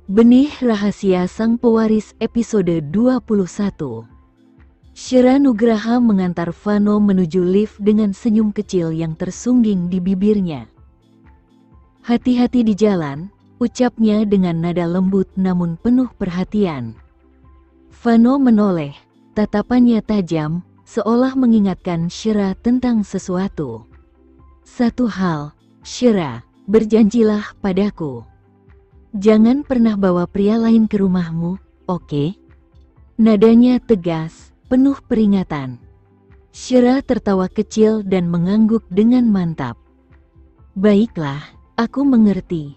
Benih Rahasia Sang Pewaris episode 21. Shira Nugraha mengantar Vano menuju lift dengan senyum kecil yang tersungging di bibirnya. "Hati-hati di jalan," ucapnya dengan nada lembut namun penuh perhatian. Vano menoleh, tatapannya tajam, seolah mengingatkan Shira tentang sesuatu. "Satu hal, Shira, berjanjilah padaku. Jangan pernah bawa pria lain ke rumahmu, oke?" Nadanya tegas, penuh peringatan. Shira tertawa kecil dan mengangguk dengan mantap. "Baiklah, aku mengerti.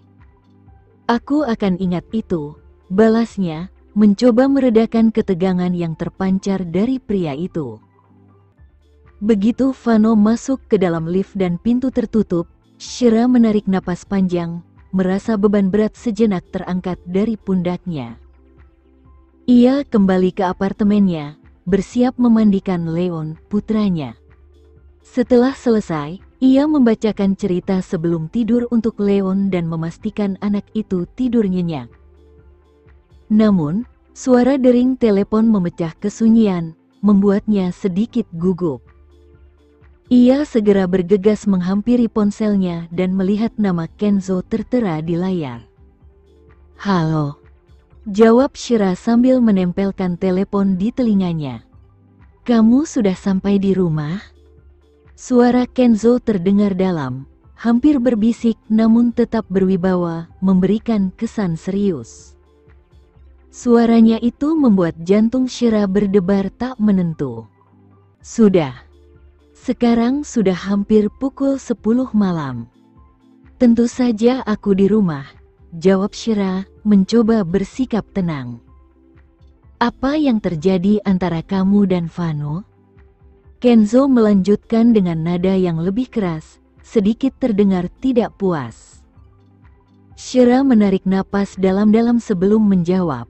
Aku akan ingat itu," balasnya, mencoba meredakan ketegangan yang terpancar dari pria itu. Begitu Vano masuk ke dalam lift dan pintu tertutup, Shira menarik napas panjang, merasa beban berat sejenak terangkat dari pundaknya. Ia kembali ke apartemennya, bersiap memandikan Leon, putranya. Setelah selesai, ia membacakan cerita sebelum tidur untuk Leon dan memastikan anak itu tidur nyenyak. Namun, suara dering telepon memecah kesunyian, membuatnya sedikit gugup. Ia segera bergegas menghampiri ponselnya dan melihat nama Kenzo tertera di layar. "Halo," jawab Shira sambil menempelkan telepon di telinganya. "Kamu sudah sampai di rumah?" Suara Kenzo terdengar dalam, hampir berbisik namun tetap berwibawa, memberikan kesan serius. Suaranya itu membuat jantung Shira berdebar tak menentu. "Sudah. Sekarang sudah hampir pukul 10 malam. Tentu saja aku di rumah," jawab Shira, mencoba bersikap tenang. "Apa yang terjadi antara kamu dan Vano?" Kenzo melanjutkan dengan nada yang lebih keras, sedikit terdengar tidak puas. Shira menarik napas dalam-dalam sebelum menjawab.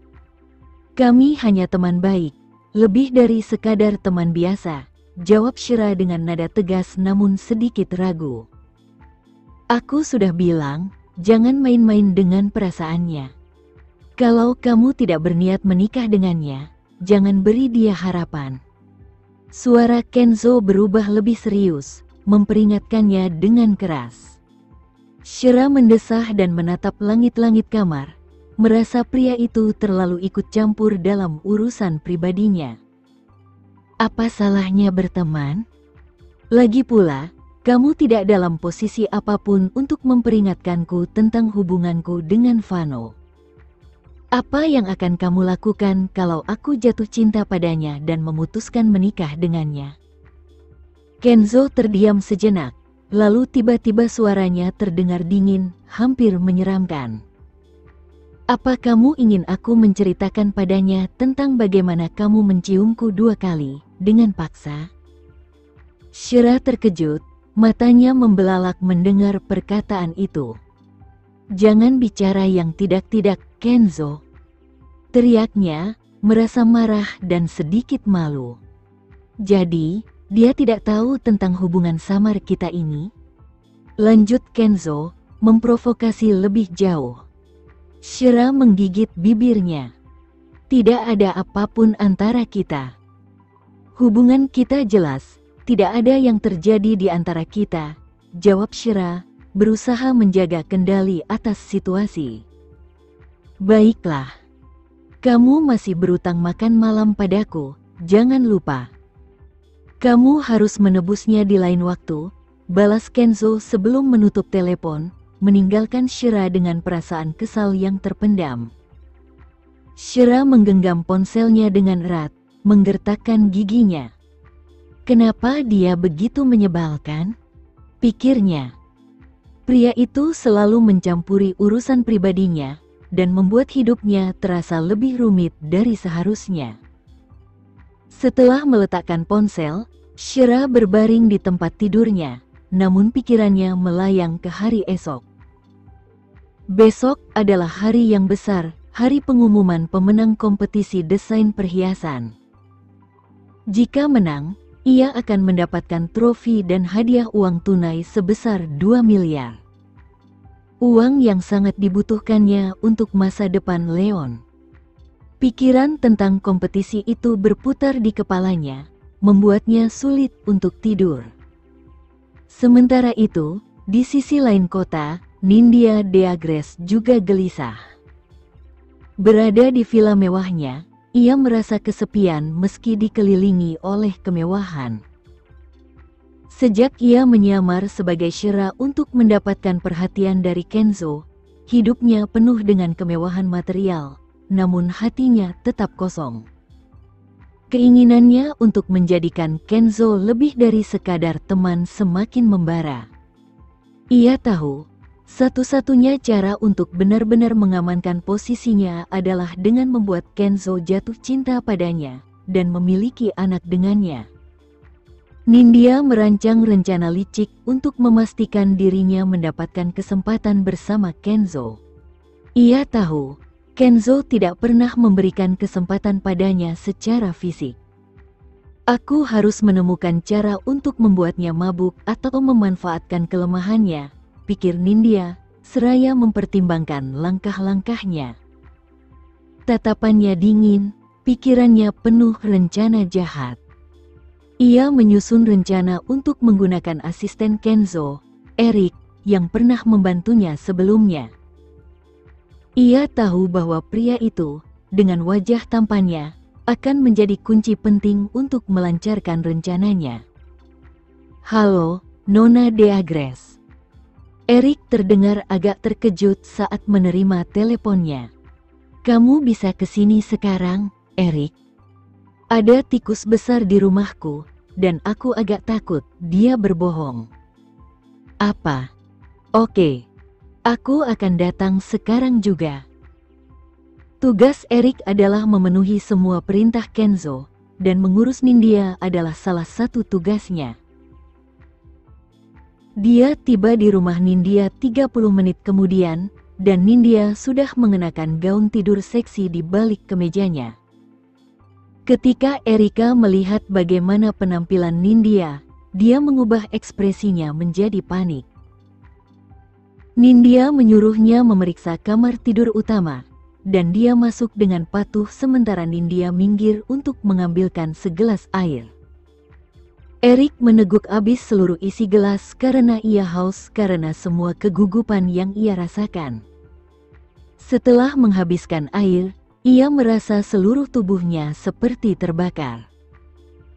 "Kami hanya teman baik, lebih dari sekadar teman biasa," jawab Shira dengan nada tegas namun sedikit ragu. "Aku sudah bilang, jangan main-main dengan perasaannya. Kalau kamu tidak berniat menikah dengannya, jangan beri dia harapan." Suara Kenzo berubah lebih serius, memperingatkannya dengan keras. Shira mendesah dan menatap langit-langit kamar, merasa pria itu terlalu ikut campur dalam urusan pribadinya. Apa salahnya berteman? Lagi pula, kamu tidak dalam posisi apapun untuk memperingatkanku tentang hubunganku dengan Vano. Apa yang akan kamu lakukan kalau aku jatuh cinta padanya dan memutuskan menikah dengannya? Kenzo terdiam sejenak, lalu tiba-tiba suaranya terdengar dingin, hampir menyeramkan. "Apa kamu ingin aku menceritakan padanya tentang bagaimana kamu menciumku 2 kali, dengan paksa?" Shira terkejut, matanya membelalak mendengar perkataan itu. "Jangan bicara yang tidak-tidak, Kenzo," teriaknya, merasa marah dan sedikit malu. "Jadi, dia tidak tahu tentang hubungan samar kita ini?" lanjut Kenzo, memprovokasi lebih jauh. Shira menggigit bibirnya. "Tidak ada apapun antara kita. Hubungan kita jelas, tidak ada yang terjadi di antara kita," jawab Shira, berusaha menjaga kendali atas situasi. "Baiklah. Kamu masih berutang makan malam padaku, jangan lupa. Kamu harus menebusnya di lain waktu," balas Kenzo sebelum menutup telepon, meninggalkan Shira dengan perasaan kesal yang terpendam. Shira menggenggam ponselnya dengan erat, menggertakkan giginya. Kenapa dia begitu menyebalkan? Pikirnya. Pria itu selalu mencampuri urusan pribadinya, dan membuat hidupnya terasa lebih rumit dari seharusnya. Setelah meletakkan ponsel, Shira berbaring di tempat tidurnya, namun pikirannya melayang ke hari esok. Besok adalah hari yang besar, hari pengumuman pemenang kompetisi desain perhiasan. Jika menang, ia akan mendapatkan trofi dan hadiah uang tunai sebesar 2 miliar. Uang yang sangat dibutuhkannya untuk masa depan Leon. Pikiran tentang kompetisi itu berputar di kepalanya, membuatnya sulit untuk tidur. Sementara itu, di sisi lain kota, Nindya Deagres juga gelisah. Berada di villa mewahnya, ia merasa kesepian meski dikelilingi oleh kemewahan. Sejak ia menyamar sebagai Shira untuk mendapatkan perhatian dari Kenzo, hidupnya penuh dengan kemewahan material, namun hatinya tetap kosong. Keinginannya untuk menjadikan Kenzo lebih dari sekadar teman semakin membara. Ia tahu, satu-satunya cara untuk benar-benar mengamankan posisinya adalah dengan membuat Kenzo jatuh cinta padanya dan memiliki anak dengannya. Nindya merancang rencana licik untuk memastikan dirinya mendapatkan kesempatan bersama Kenzo. Ia tahu, Kenzo tidak pernah memberikan kesempatan padanya secara fisik. Aku harus menemukan cara untuk membuatnya mabuk atau memanfaatkan kelemahannya, pikir Nindya, seraya mempertimbangkan langkah-langkahnya. Tatapannya dingin, pikirannya penuh rencana jahat. Ia menyusun rencana untuk menggunakan asisten Kenzo, Eric, yang pernah membantunya sebelumnya. Ia tahu bahwa pria itu, dengan wajah tampannya, akan menjadi kunci penting untuk melancarkan rencananya. "Halo, Nona Deagres." Eric terdengar agak terkejut saat menerima teleponnya. "Kamu bisa kesini sekarang, Eric? Ada tikus besar di rumahku, dan aku agak takut dia berbohong." "Apa? Oke. Aku akan datang sekarang juga." Tugas Eric adalah memenuhi semua perintah Kenzo, dan mengurus Nindya adalah salah satu tugasnya. Dia tiba di rumah Nindya 30 menit kemudian, dan Nindya sudah mengenakan gaun tidur seksi di balik kemejanya. Ketika Erika melihat bagaimana penampilan Nindya, dia mengubah ekspresinya menjadi panik. Nindya menyuruhnya memeriksa kamar tidur utama, dan dia masuk dengan patuh sementara Nindya minggir untuk mengambilkan segelas air. Eric meneguk habis seluruh isi gelas karena ia haus karena semua kegugupan yang ia rasakan. Setelah menghabiskan air, ia merasa seluruh tubuhnya seperti terbakar.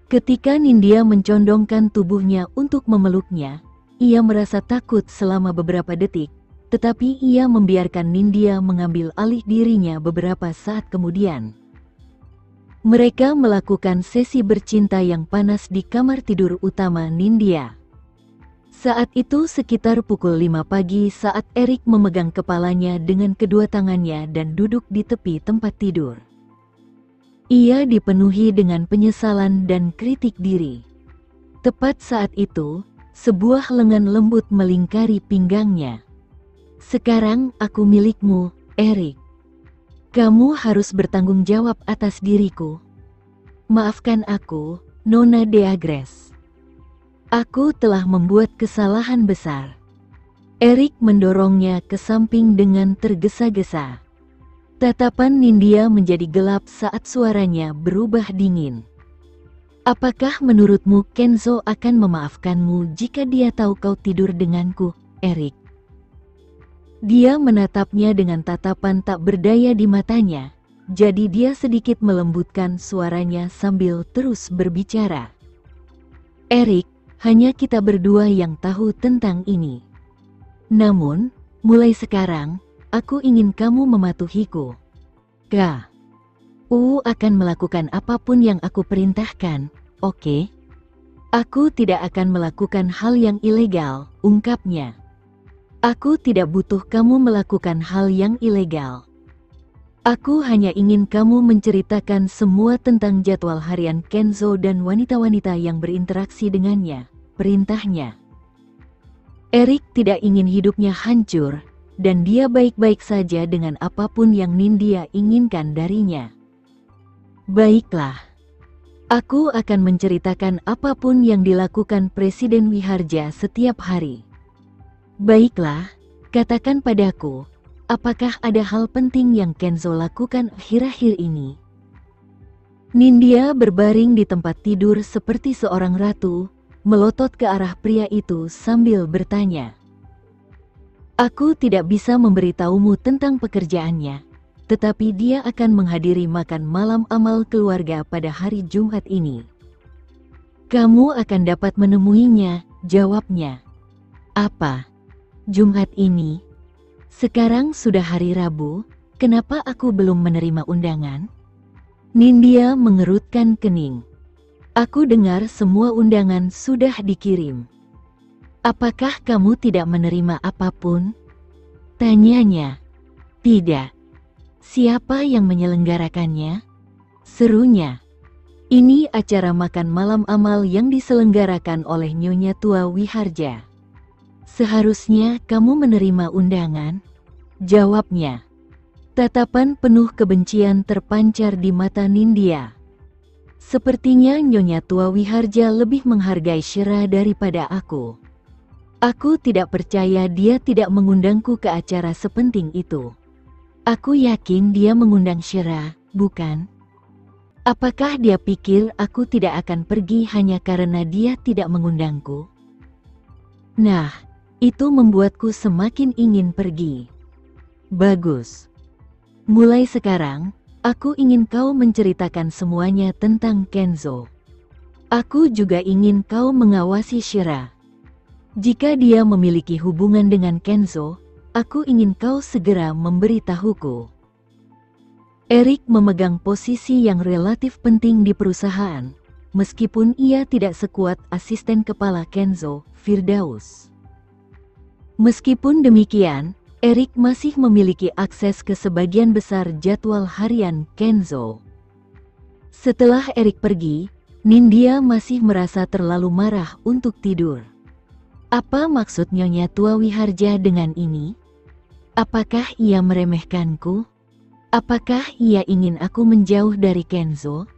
Ketika Nindya mencondongkan tubuhnya untuk memeluknya, ia merasa takut selama beberapa detik, tetapi ia membiarkan Nindya mengambil alih dirinya beberapa saat kemudian. Mereka melakukan sesi bercinta yang panas di kamar tidur utama Nindya. Saat itu sekitar pukul 5 pagi saat Eric memegang kepalanya dengan kedua tangannya dan duduk di tepi tempat tidur. Ia dipenuhi dengan penyesalan dan kritik diri. Tepat saat itu, sebuah lengan lembut melingkari pinggangnya. "Sekarang aku milikmu, Eric. Kamu harus bertanggung jawab atas diriku. Maafkan aku, Nona Deagres. Aku telah membuat kesalahan besar." Eric mendorongnya ke samping dengan tergesa-gesa. Tatapan Nindya menjadi gelap saat suaranya berubah dingin. "Apakah menurutmu Kenzo akan memaafkanmu jika dia tahu kau tidur denganku, Eric?" Dia menatapnya dengan tatapan tak berdaya di matanya, jadi dia sedikit melembutkan suaranya sambil terus berbicara. "Eric, hanya kita berdua yang tahu tentang ini. Namun, mulai sekarang, aku ingin kamu mematuhiku. Aku akan melakukan apapun yang aku perintahkan, oke? Aku tidak akan melakukan hal yang ilegal," ungkapnya. "Aku tidak butuh kamu melakukan hal yang ilegal. Aku hanya ingin kamu menceritakan semua tentang jadwal harian Kenzo dan wanita-wanita yang berinteraksi dengannya," perintahnya. Eric tidak ingin hidupnya hancur, dan dia baik-baik saja dengan apapun yang Nindya inginkan darinya. "Baiklah. Aku akan menceritakan apapun yang dilakukan Presiden Wiharja setiap hari." "Baiklah, Katakan padaku, apakah ada hal penting yang Kenzo lakukan akhir-akhir ini? Nindya berbaring di tempat tidur seperti seorang ratu, melotot ke arah pria itu sambil bertanya. Aku tidak bisa memberitahumu tentang pekerjaannya, tetapi dia akan menghadiri makan malam amal keluarga pada hari Jumat ini. Kamu akan dapat menemuinya, jawabnya. Apa? Jumat ini? Sekarang sudah hari Rabu, kenapa aku belum menerima undangan? Nindya mengerutkan kening. Aku dengar semua undangan sudah dikirim. Apakah kamu tidak menerima apapun? Tanyanya. Tidak. Siapa yang menyelenggarakannya? Serunya. Ini acara makan malam amal yang diselenggarakan oleh Nyonya Tua Wiharja. Seharusnya kamu menerima undangan, jawabnya. Tatapan penuh kebencian terpancar di mata Nindya. Sepertinya Nyonya Tua Wiharja lebih menghargai Shira daripada aku. Aku tidak percaya dia tidak mengundangku ke acara sepenting itu. Aku yakin dia mengundang Shira, bukan? Apakah dia pikir aku tidak akan pergi hanya karena dia tidak mengundangku? Nah, itu membuatku semakin ingin pergi. Bagus. Mulai sekarang, aku ingin kau menceritakan semuanya tentang Kenzo. Aku juga ingin kau mengawasi Shira. Jika dia memiliki hubungan dengan Kenzo, aku ingin kau segera memberitahuku. Eric memegang posisi yang relatif penting di perusahaan, meskipun ia tidak sekuat asisten kepala Kenzo, Firdaus. Meskipun demikian, Eric masih memiliki akses ke sebagian besar jadwal harian Kenzo. Setelah Eric pergi, Nindya masih merasa terlalu marah untuk tidur. Apa maksud Nyonya Tua Wiharja dengan ini? Apakah ia meremehkanku? Apakah ia ingin aku menjauh dari Kenzo?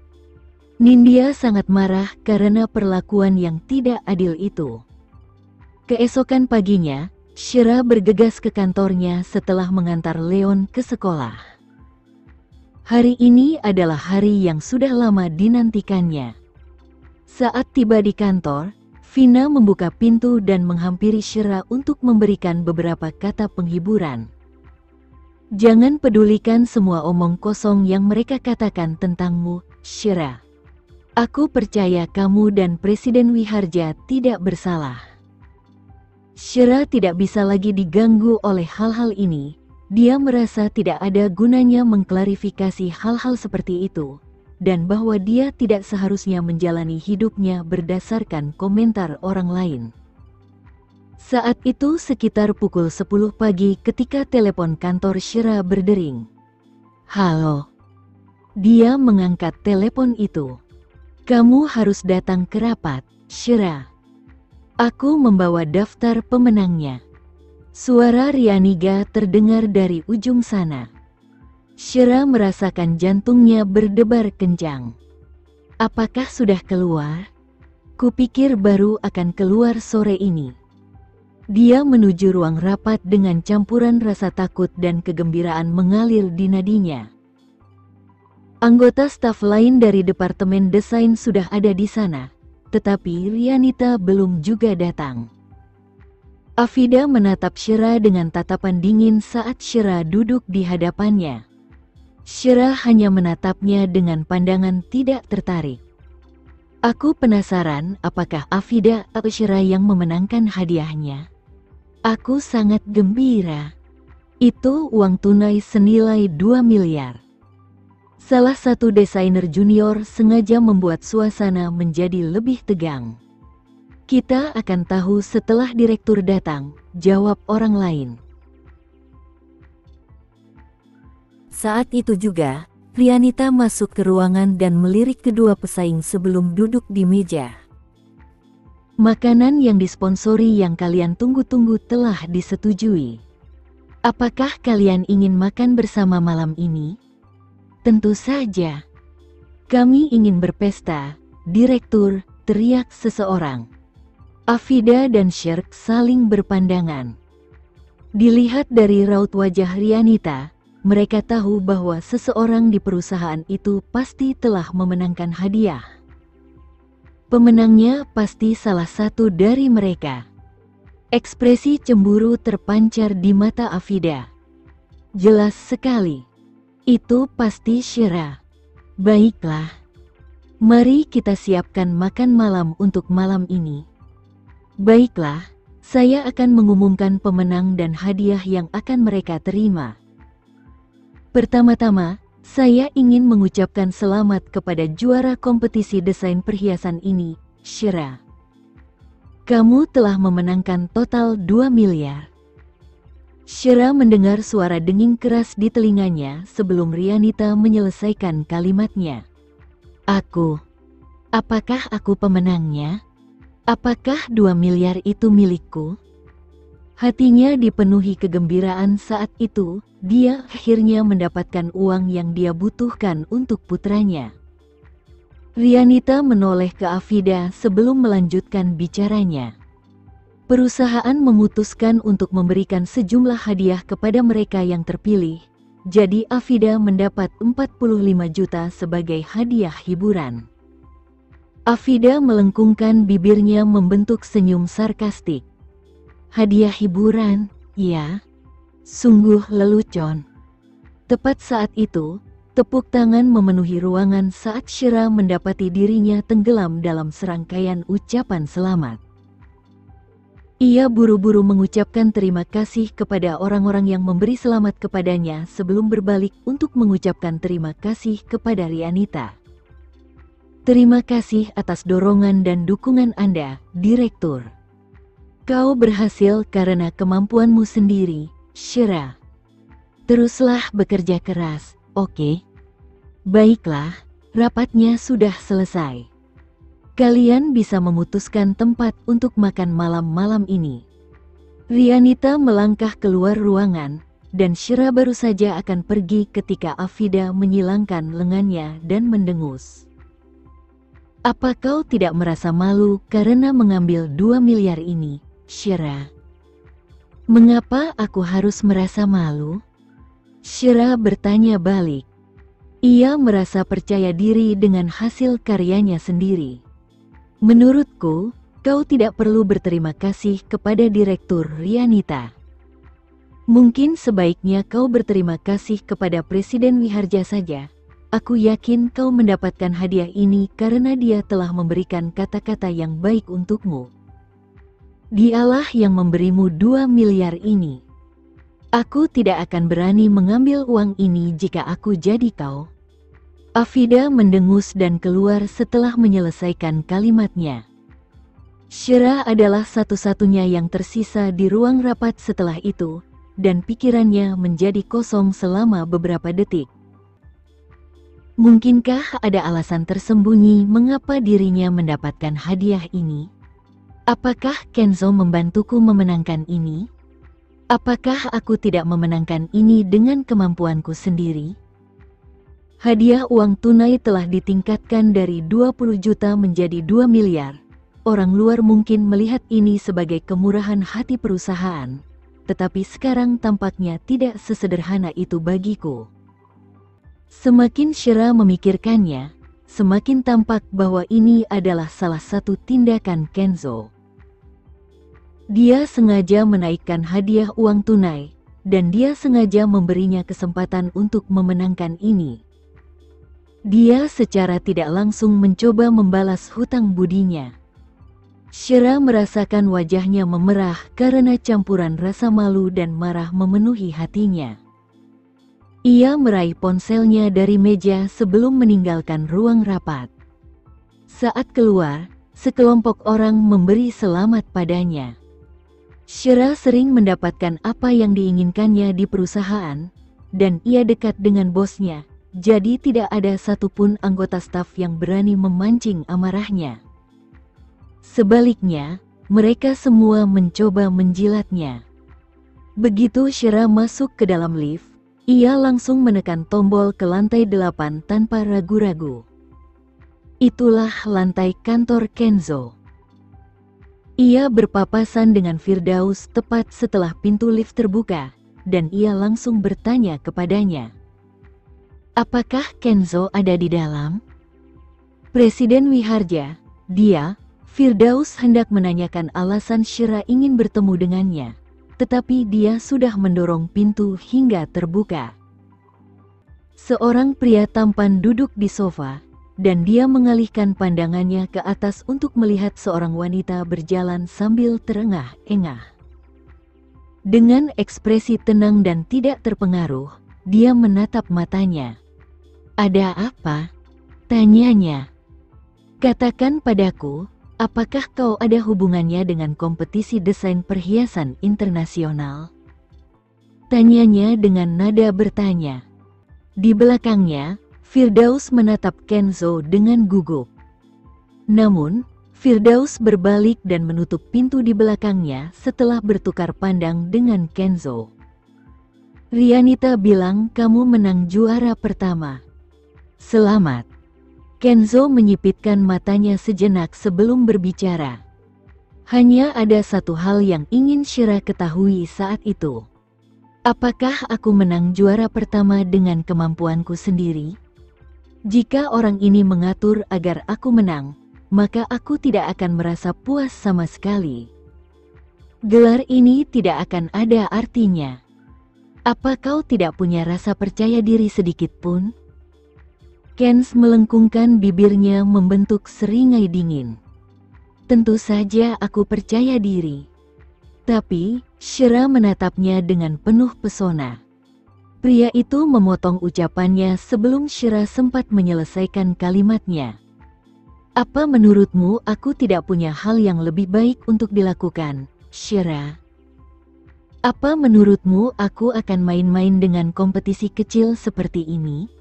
Nindya sangat marah karena perlakuan yang tidak adil itu. Keesokan paginya, Shira bergegas ke kantornya setelah mengantar Leon ke sekolah. Hari ini adalah hari yang sudah lama dinantikannya. Saat tiba di kantor, Vina membuka pintu dan menghampiri Shira untuk memberikan beberapa kata penghiburan. Jangan pedulikan semua omong kosong yang mereka katakan tentangmu, Shira. Aku percaya kamu dan Presiden Wiharja tidak bersalah. Shira tidak bisa lagi diganggu oleh hal-hal ini. Dia merasa tidak ada gunanya mengklarifikasi hal-hal seperti itu, dan bahwa dia tidak seharusnya menjalani hidupnya berdasarkan komentar orang lain. Saat itu sekitar pukul 10 pagi ketika telepon kantor Shira berdering. Halo. Dia mengangkat telepon itu. Kamu harus datang ke rapat, Shira. Aku membawa daftar pemenangnya. Suara Rianiga terdengar dari ujung sana. Shira merasakan jantungnya berdebar kencang. Apakah sudah keluar? Kupikir baru akan keluar sore ini. Dia menuju ruang rapat dengan campuran rasa takut dan kegembiraan mengalir di nadinya. Anggota staf lain dari Departemen Desain sudah ada di sana. Tetapi Rianita belum juga datang. Afida menatap Shira dengan tatapan dingin saat Shira duduk di hadapannya. Shira hanya menatapnya dengan pandangan tidak tertarik. Aku penasaran apakah Afida atau Shira yang memenangkan hadiahnya. Aku sangat gembira. Itu uang tunai senilai 2 miliar. Salah satu desainer junior sengaja membuat suasana menjadi lebih tegang. Kita akan tahu setelah direktur datang, jawab orang lain. Saat itu juga, Rianita masuk ke ruangan dan melirik kedua pesaing sebelum duduk di meja. Makanan yang disponsori yang kalian tunggu-tunggu telah disetujui. Apakah kalian ingin makan bersama malam ini? Tentu saja. Kami ingin berpesta, direktur, teriak seseorang. Afida dan Shirk saling berpandangan. Dilihat dari raut wajah Rianita, mereka tahu bahwa seseorang di perusahaan itu pasti telah memenangkan hadiah. Pemenangnya pasti salah satu dari mereka. Ekspresi cemburu terpancar di mata Afida. Jelas sekali. Itu pasti Shira. Baiklah. Mari kita siapkan makan malam untuk malam ini. Baiklah, saya akan mengumumkan pemenang dan hadiah yang akan mereka terima. Pertama-tama, saya ingin mengucapkan selamat kepada juara kompetisi desain perhiasan ini, Shira. Kamu telah memenangkan total 2 miliar. Shira mendengar suara denging keras di telinganya sebelum Rianita menyelesaikan kalimatnya. Apakah aku pemenangnya? Apakah 2 miliar itu milikku? Hatinya dipenuhi kegembiraan saat itu, dia akhirnya mendapatkan uang yang dia butuhkan untuk putranya. Rianita menoleh ke Afida sebelum melanjutkan bicaranya. Perusahaan memutuskan untuk memberikan sejumlah hadiah kepada mereka yang terpilih, jadi Afida mendapat 45 juta sebagai hadiah hiburan. Afida melengkungkan bibirnya membentuk senyum sarkastik. Hadiah hiburan, ya? Sungguh lelucon. Tepat saat itu, tepuk tangan memenuhi ruangan saat Shira mendapati dirinya tenggelam dalam serangkaian ucapan selamat. Ia buru-buru mengucapkan terima kasih kepada orang-orang yang memberi selamat kepadanya sebelum berbalik untuk mengucapkan terima kasih kepada Rianita. Terima kasih atas dorongan dan dukungan Anda, Direktur. Kau berhasil karena kemampuanmu sendiri, Shira. Teruslah bekerja keras, oke? Baiklah, rapatnya sudah selesai. Kalian bisa memutuskan tempat untuk makan malam-malam ini. Rianita melangkah keluar ruangan, dan Shira baru saja akan pergi ketika Afida menyilangkan lengannya dan mendengus. Apa kau tidak merasa malu karena mengambil 2 miliar ini, Shira? Mengapa aku harus merasa malu? Shira bertanya balik. Ia merasa percaya diri dengan hasil karyanya sendiri. Menurutku, kau tidak perlu berterima kasih kepada Direktur Rianita. Mungkin sebaiknya kau berterima kasih kepada Presiden Wiharja saja. Aku yakin kau mendapatkan hadiah ini karena dia telah memberikan kata-kata yang baik untukmu. Dialah yang memberimu 2 miliar ini. Aku tidak akan berani mengambil uang ini jika aku jadi kau. Afida mendengus dan keluar setelah menyelesaikan kalimatnya. Shira adalah satu-satunya yang tersisa di ruang rapat setelah itu, dan pikirannya menjadi kosong selama beberapa detik. Mungkinkah ada alasan tersembunyi mengapa dirinya mendapatkan hadiah ini? Apakah Kenzo membantuku memenangkan ini? Apakah aku tidak memenangkan ini dengan kemampuanku sendiri? Hadiah uang tunai telah ditingkatkan dari 20 juta menjadi 2 miliar. Orang luar mungkin melihat ini sebagai kemurahan hati perusahaan, tetapi sekarang tampaknya tidak sesederhana itu bagiku. Semakin Shira memikirkannya, semakin tampak bahwa ini adalah salah satu tindakan Kenzo. Dia sengaja menaikkan hadiah uang tunai, dan dia sengaja memberinya kesempatan untuk memenangkan ini. Dia secara tidak langsung mencoba membalas hutang budinya. Shira merasakan wajahnya memerah karena campuran rasa malu dan marah memenuhi hatinya. Ia meraih ponselnya dari meja sebelum meninggalkan ruang rapat. Saat keluar, sekelompok orang memberi selamat padanya. Shira sering mendapatkan apa yang diinginkannya di perusahaan, dan ia dekat dengan bosnya. Jadi tidak ada satupun anggota staf yang berani memancing amarahnya. Sebaliknya, mereka semua mencoba menjilatnya. Begitu Shira masuk ke dalam lift, ia langsung menekan tombol ke lantai 8 tanpa ragu-ragu. Itulah lantai kantor Kenzo. Ia berpapasan dengan Firdaus tepat setelah pintu lift terbuka, dan ia langsung bertanya kepadanya. Apakah Kenzo ada di dalam? Presiden Wiharja, dia, Firdaus hendak menanyakan alasan Syira ingin bertemu dengannya, tetapi dia sudah mendorong pintu hingga terbuka. Seorang pria tampan duduk di sofa, dan dia mengalihkan pandangannya ke atas untuk melihat seorang wanita berjalan sambil terengah-engah. Dengan ekspresi tenang dan tidak terpengaruh, dia menatap matanya. Ada apa? Tanyanya. Katakan padaku, apakah kau ada hubungannya dengan kompetisi desain perhiasan internasional? Tanyanya dengan nada bertanya. Di belakangnya, Firdaus menatap Kenzo dengan gugup. Namun, Firdaus berbalik dan menutup pintu di belakangnya setelah bertukar pandang dengan Kenzo. Rianita bilang kamu menang juara pertama. Selamat. Kenzo menyipitkan matanya sejenak sebelum berbicara. Hanya ada satu hal yang ingin Syira ketahui saat itu. Apakah aku menang juara pertama dengan kemampuanku sendiri? Jika orang ini mengatur agar aku menang, maka aku tidak akan merasa puas sama sekali. Gelar ini tidak akan ada artinya. Apa kau tidak punya rasa percaya diri sedikit pun? Kenz melengkungkan bibirnya membentuk seringai dingin. Tentu saja aku percaya diri. Tapi, Syira menatapnya dengan penuh pesona. Pria itu memotong ucapannya sebelum Syira sempat menyelesaikan kalimatnya. Apa menurutmu aku tidak punya hal yang lebih baik untuk dilakukan, Syira? Apa menurutmu aku akan main-main dengan kompetisi kecil seperti ini?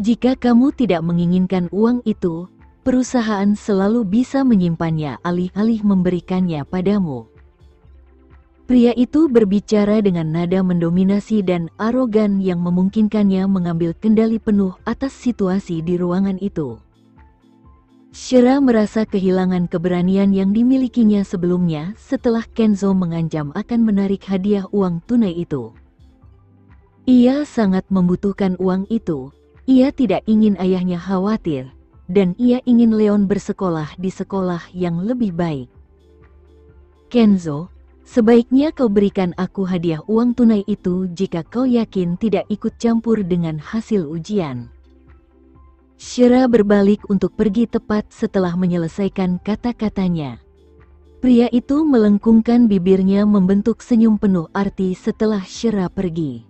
Jika kamu tidak menginginkan uang itu, perusahaan selalu bisa menyimpannya alih-alih memberikannya padamu. Pria itu berbicara dengan nada mendominasi dan arogan yang memungkinkannya mengambil kendali penuh atas situasi di ruangan itu. Syira merasa kehilangan keberanian yang dimilikinya sebelumnya setelah Kenzo mengancam akan menarik hadiah uang tunai itu. Ia sangat membutuhkan uang itu. Ia tidak ingin ayahnya khawatir, dan ia ingin Leon bersekolah di sekolah yang lebih baik. Kenzo, sebaiknya kau berikan aku hadiah uang tunai itu jika kau yakin tidak ikut campur dengan hasil ujian. Syira berbalik untuk pergi tepat setelah menyelesaikan kata-katanya. Pria itu melengkungkan bibirnya membentuk senyum penuh arti setelah Syira pergi.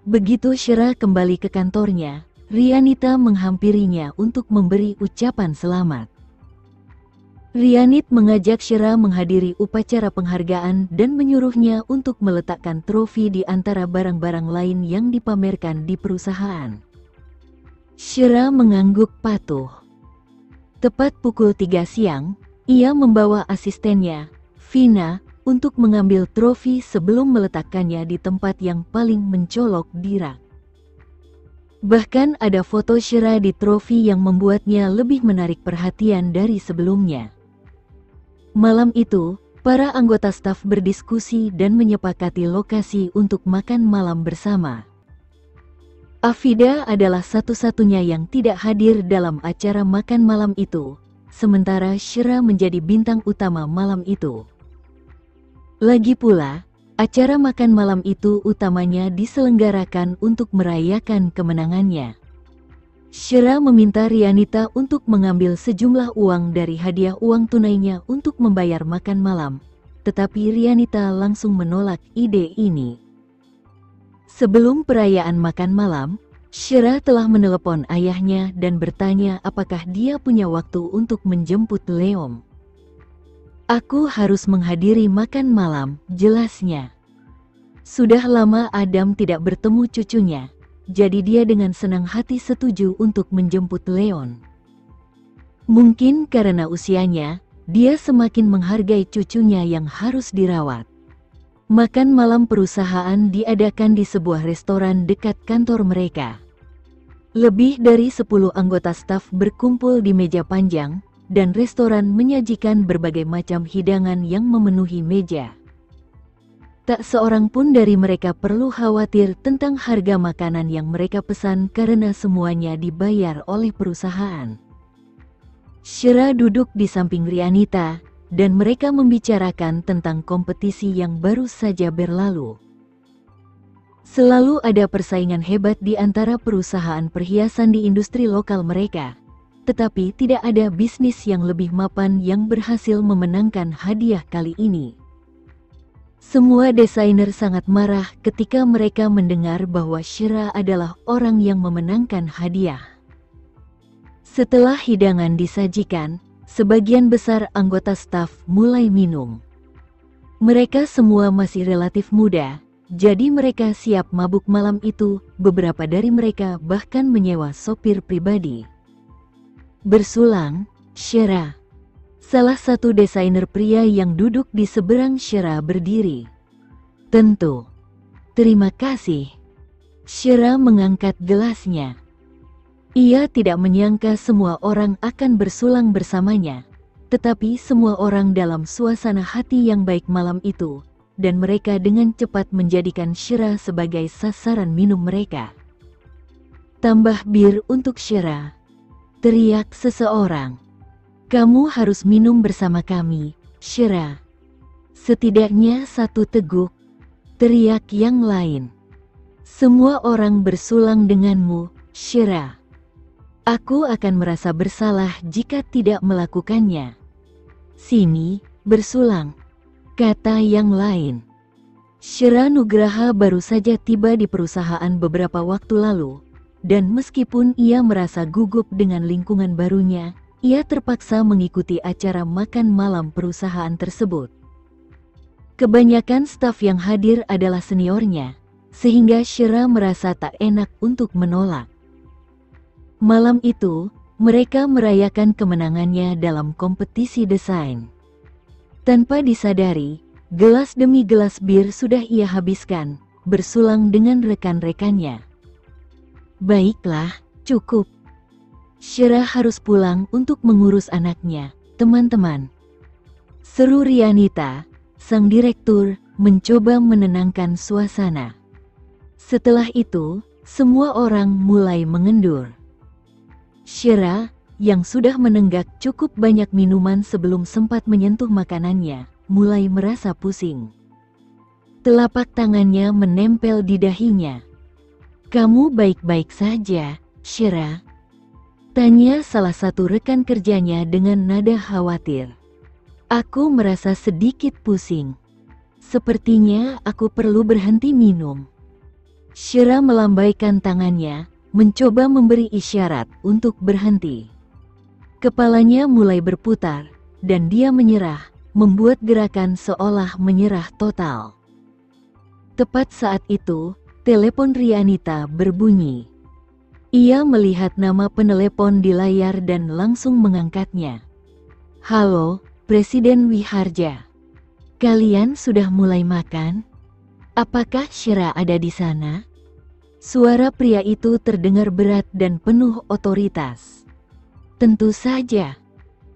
Begitu Syira kembali ke kantornya, Rianita menghampirinya untuk memberi ucapan selamat. Rianit mengajak Syira menghadiri upacara penghargaan dan menyuruhnya untuk meletakkan trofi di antara barang-barang lain yang dipamerkan di perusahaan. Syira mengangguk patuh. Tepat pukul 3 siang, ia membawa asistennya, Vina, untuk mengambil trofi sebelum meletakkannya di tempat yang paling mencolok di rak. Bahkan ada foto Syira di trofi yang membuatnya lebih menarik perhatian dari sebelumnya. Malam itu, para anggota staf berdiskusi dan menyepakati lokasi untuk makan malam bersama. Afida adalah satu-satunya yang tidak hadir dalam acara makan malam itu, sementara Syira menjadi bintang utama malam itu. Lagi pula, acara makan malam itu utamanya diselenggarakan untuk merayakan kemenangannya. Syira meminta Rianita untuk mengambil sejumlah uang dari hadiah uang tunainya untuk membayar makan malam, tetapi Rianita langsung menolak ide ini. Sebelum perayaan makan malam, Syira telah menelepon ayahnya dan bertanya apakah dia punya waktu untuk menjemput Leon. Aku harus menghadiri makan malam, jelasnya. Sudah lama Adam tidak bertemu cucunya, jadi dia dengan senang hati setuju untuk menjemput Leon. Mungkin karena usianya, dia semakin menghargai cucunya yang harus dirawat. Makan malam perusahaan diadakan di sebuah restoran dekat kantor mereka. Lebih dari 10 anggota staf berkumpul di meja panjang, dan restoran menyajikan berbagai macam hidangan yang memenuhi meja. Tak seorang pun dari mereka perlu khawatir tentang harga makanan yang mereka pesan karena semuanya dibayar oleh perusahaan. Shira duduk di samping Rianita, dan mereka membicarakan tentang kompetisi yang baru saja berlalu. Selalu ada persaingan hebat di antara perusahaan perhiasan di industri lokal mereka, tetapi tidak ada bisnis yang lebih mapan yang berhasil memenangkan hadiah kali ini. Semua desainer sangat marah ketika mereka mendengar bahwa Shira adalah orang yang memenangkan hadiah. Setelah hidangan disajikan, sebagian besar anggota staf mulai minum. Mereka semua masih relatif muda, jadi mereka siap mabuk malam itu. Beberapa dari mereka bahkan menyewa sopir pribadi. Bersulang, Shira, salah satu desainer pria yang duduk di seberang Shira berdiri. Tentu. Terima kasih. Shira mengangkat gelasnya. Ia tidak menyangka semua orang akan bersulang bersamanya, tetapi semua orang dalam suasana hati yang baik malam itu, dan mereka dengan cepat menjadikan Shira sebagai sasaran minum mereka. Tambah bir untuk Shira, teriak seseorang. Kamu harus minum bersama kami, Shira. Setidaknya satu teguk, teriak yang lain. Semua orang bersulang denganmu, Shira. Aku akan merasa bersalah jika tidak melakukannya. Sini, bersulang, kata yang lain. Shira Nugraha baru saja tiba di perusahaan beberapa waktu lalu, dan meskipun ia merasa gugup dengan lingkungan barunya, ia terpaksa mengikuti acara makan malam perusahaan tersebut. Kebanyakan staf yang hadir adalah seniornya, sehingga Shira merasa tak enak untuk menolak. Malam itu, mereka merayakan kemenangannya dalam kompetisi desain. Tanpa disadari, gelas demi gelas bir sudah ia habiskan, bersulang dengan rekan-rekannya. Baiklah, cukup. Shira harus pulang untuk mengurus anaknya, teman-teman. Seru Rianita, sang direktur, mencoba menenangkan suasana. Setelah itu, semua orang mulai mengendur. Shira, yang sudah menenggak cukup banyak minuman sebelum sempat menyentuh makanannya, mulai merasa pusing. Telapak tangannya menempel di dahinya. Kamu baik-baik saja, Shira? Tanya salah satu rekan kerjanya dengan nada khawatir. Aku merasa sedikit pusing. Sepertinya aku perlu berhenti minum. Shira melambaikan tangannya, mencoba memberi isyarat untuk berhenti. Kepalanya mulai berputar, dan dia menyerah, membuat gerakan seolah menyerah total. Tepat saat itu, telepon Rianita berbunyi. Ia melihat nama penelepon di layar dan langsung mengangkatnya. Halo, Presiden Wiharja. Kalian sudah mulai makan? Apakah Shira ada di sana? Suara pria itu terdengar berat dan penuh otoritas. Tentu saja.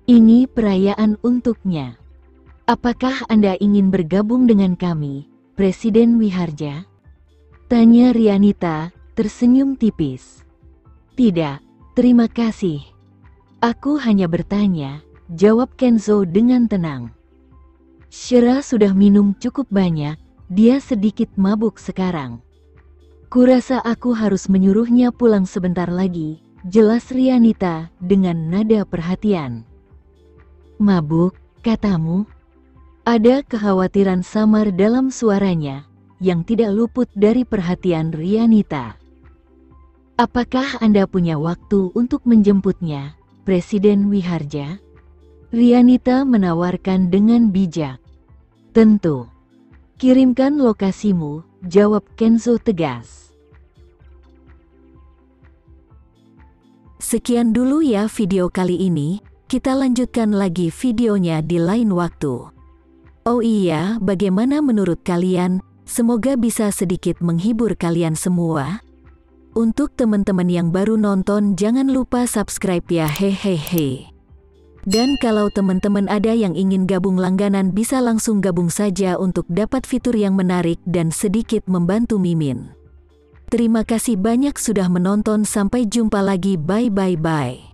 Ini perayaan untuknya. Apakah Anda ingin bergabung dengan kami, Presiden Wiharja? Tanya Rianita, tersenyum tipis. Tidak, terima kasih. Aku hanya bertanya, jawab Kenzo dengan tenang. Shira sudah minum cukup banyak, dia sedikit mabuk sekarang. Kurasa aku harus menyuruhnya pulang sebentar lagi, jelas Rianita dengan nada perhatian. Mabuk, katamu? Ada kekhawatiran samar dalam suaranya, yang tidak luput dari perhatian Rianita. Apakah Anda punya waktu untuk menjemputnya, Presiden Wiharja? Rianita menawarkan dengan bijak. Tentu. Kirimkan lokasimu, jawab Kenzo tegas. Sekian dulu ya video kali ini, kita lanjutkan lagi videonya di lain waktu. Oh iya, bagaimana menurut kalian? Semoga bisa sedikit menghibur kalian semua. Untuk teman-teman yang baru nonton, jangan lupa subscribe ya, hehehe. Dan kalau teman-teman ada yang ingin gabung langganan bisa langsung gabung saja untuk dapat fitur yang menarik dan sedikit membantu Mimin. Terima kasih banyak sudah menonton, sampai jumpa lagi, bye.